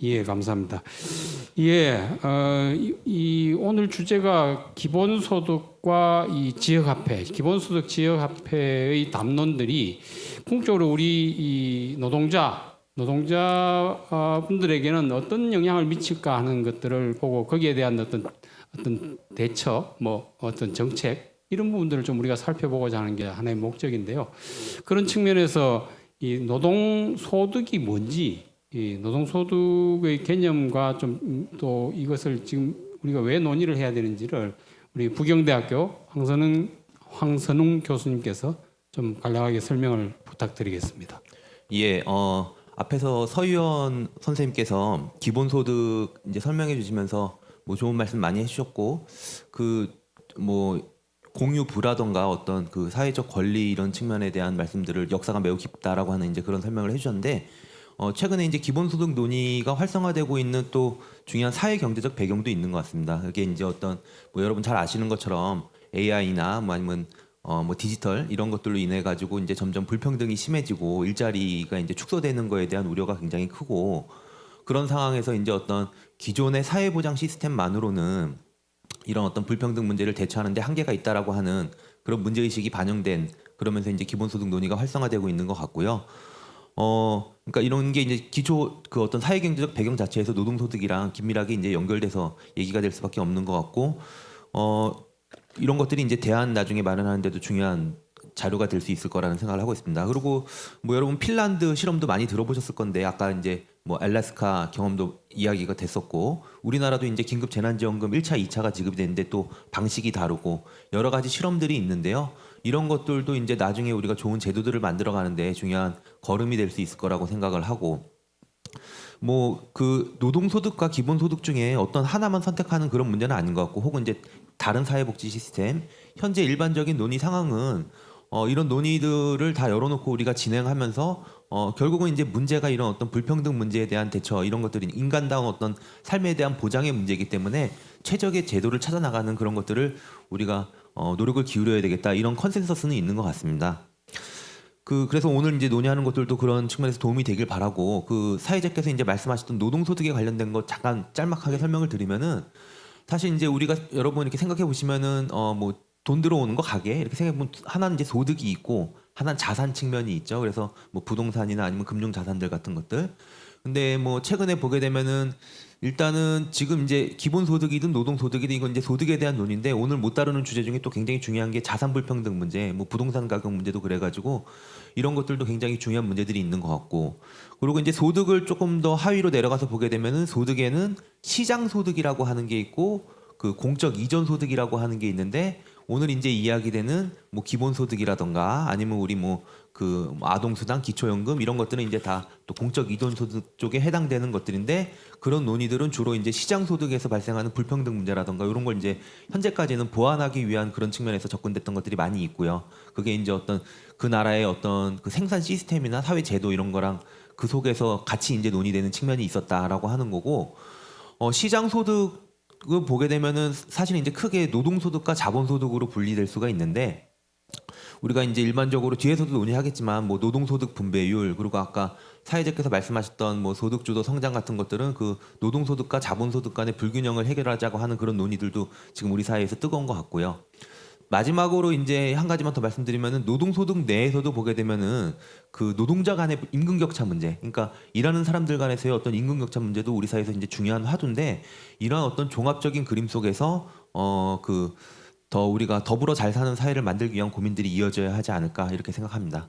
예, 감사합니다. 예, 오늘 주제가 기본소득과 이 지역화폐, 기본소득 지역화폐의 담론들이 궁극적으로 우리 이 노동자 분들에게는 어떤 영향을 미칠까 하는 것들을 보고 거기에 대한 어떤 대처, 뭐 어떤 정책 이런 부분들을 좀 우리가 살펴보고자 하는 게 하나의 목적인데요. 그런 측면에서 이 노동소득이 뭔지, 이 노동소득의 개념과 좀 또 이것을 지금 우리가 왜 논의를 해야 되는지를 우리 부경대학교 황선웅 교수님께서 좀 간략하게 설명을 부탁드리겠습니다. 예, 앞에서 서 의원 선생님께서 기본소득 이제 설명해 주시면서 뭐 좋은 말씀 많이 해주셨고 뭐 공유부라던가 어떤 그 사회적 권리 이런 측면에 대한 말씀들을 역사가 매우 깊다라고 하는 이제 그런 설명을 해주셨는데 최근에 이제 기본소득 논의가 활성화되고 있는 또 중요한 사회 경제적 배경도 있는 것 같습니다. 그게 이제 어떤 뭐 여러분 잘 아시는 것처럼 AI나 뭐 아니면 뭐 디지털 이런 것들로 인해 가지고 이제 점점 불평등이 심해지고 일자리가 이제 축소되는 거에 대한 우려가 굉장히 크고 그런 상황에서 이제 어떤 기존의 사회보장 시스템만으로는 이런 어떤 불평등 문제를 대처하는 데 한계가 있다라고 하는 그런 문제의식이 반영된 그러면서 이제 기본소득 논의가 활성화되고 있는 것 같고요. 그러니까 이런 게 이제 기초 그 어떤 사회경제적 배경 자체에서 노동소득이랑 긴밀하게 이제 연결돼서 얘기가 될 수밖에 없는 것 같고, 이런 것들이 이제 대안 나중에 마련하는 데도 중요한 자료가 될 수 있을 거라는 생각을 하고 있습니다. 그리고 뭐 여러분 핀란드 실험도 많이 들어보셨을 건데 아까 이제 뭐 알래스카 경험도 이야기가 됐었고 우리나라도 이제 긴급 재난지원금 1차, 2차가 지급이 되는데 또 방식이 다르고 여러 가지 실험들이 있는데요. 이런 것들도 이제 나중에 우리가 좋은 제도들을 만들어 가는데 중요한 걸음이 될 수 있을 거라고 생각을 하고 뭐 그 노동소득과 기본소득 중에 어떤 하나만 선택하는 그런 문제는 아닌 것 같고 혹은 이제 다른 사회복지 시스템 현재 일반적인 논의 상황은 이런 논의들을 다 열어놓고 우리가 진행하면서 결국은 이제 문제가 이런 어떤 불평등 문제에 대한 대처 이런 것들이 인간다운 어떤 삶에 대한 보장의 문제이기 때문에 최적의 제도를 찾아 나가는 그런 것들을 우리가 노력을 기울여야 되겠다 이런 컨센서스는 있는 것 같습니다. 그래서 오늘 이제 논의하는 것들도 그런 측면에서 도움이 되길 바라고 그 사회자께서 이제 말씀하셨던 노동소득에 관련된 것 잠깐 짤막하게 설명을 드리면은 사실 이제 우리가 여러분 이렇게 생각해 보시면은 뭐 돈 들어오는 거 가게 이렇게 생각해 보면 하나는 이제 소득이 있고 하나는 자산 측면이 있죠. 그래서 뭐 부동산이나 아니면 금융 자산들 같은 것들. 근데 뭐 최근에 보게 되면은 일단은 지금 이제 기본소득이든 노동소득이든 이건 이제 소득에 대한 논의인데 오늘 못 다루는 주제 중에 또 굉장히 중요한 게 자산 불평등 문제, 뭐 부동산 가격 문제도 그래가지고 이런 것들도 굉장히 중요한 문제들이 있는 것 같고 그리고 이제 소득을 조금 더 하위로 내려가서 보게 되면은 소득에는 시장 소득이라고 하는 게 있고 그 공적 이전 소득이라고 하는 게 있는데 오늘 이제 이야기되는 뭐 기본소득이라던가 아니면 우리 뭐 그 아동수당, 기초연금 이런 것들은 이제 다 또 공적 이전 소득 쪽에 해당되는 것들인데 그런 논의들은 주로 이제 시장 소득에서 발생하는 불평등 문제라던가 이런 걸 이제 현재까지는 보완하기 위한 그런 측면에서 접근됐던 것들이 많이 있고요. 그게 이제 어떤 그 나라의 어떤 그 생산 시스템이나 사회 제도 이런 거랑 그 속에서 같이 이제 논의되는 측면이 있었다라고 하는 거고 시장 소득을 보게 되면은 사실 이제 크게 노동소득과 자본소득으로 분리될 수가 있는데 우리가 이제 일반적으로 뒤에서도 논의하겠지만 뭐 노동소득 분배율 그리고 아까 사회자께서 말씀하셨던 뭐 소득주도 성장 같은 것들은 그 노동소득과 자본소득 간의 불균형을 해결하자고 하는 그런 논의들도 지금 우리 사회에서 뜨거운 것 같고요. 마지막으로 이제 한 가지만 더 말씀드리면은 노동소득 내에서도 보게 되면은 그 노동자 간의 임금격차 문제, 그러니까 일하는 사람들 간에서의 어떤 임금격차 문제도 우리 사회에서 이제 중요한 화두인데 이러한 어떤 종합적인 그림 속에서 더 우리가 더불어 잘 사는 사회를 만들기 위한 고민들이 이어져야 하지 않을까 이렇게 생각합니다.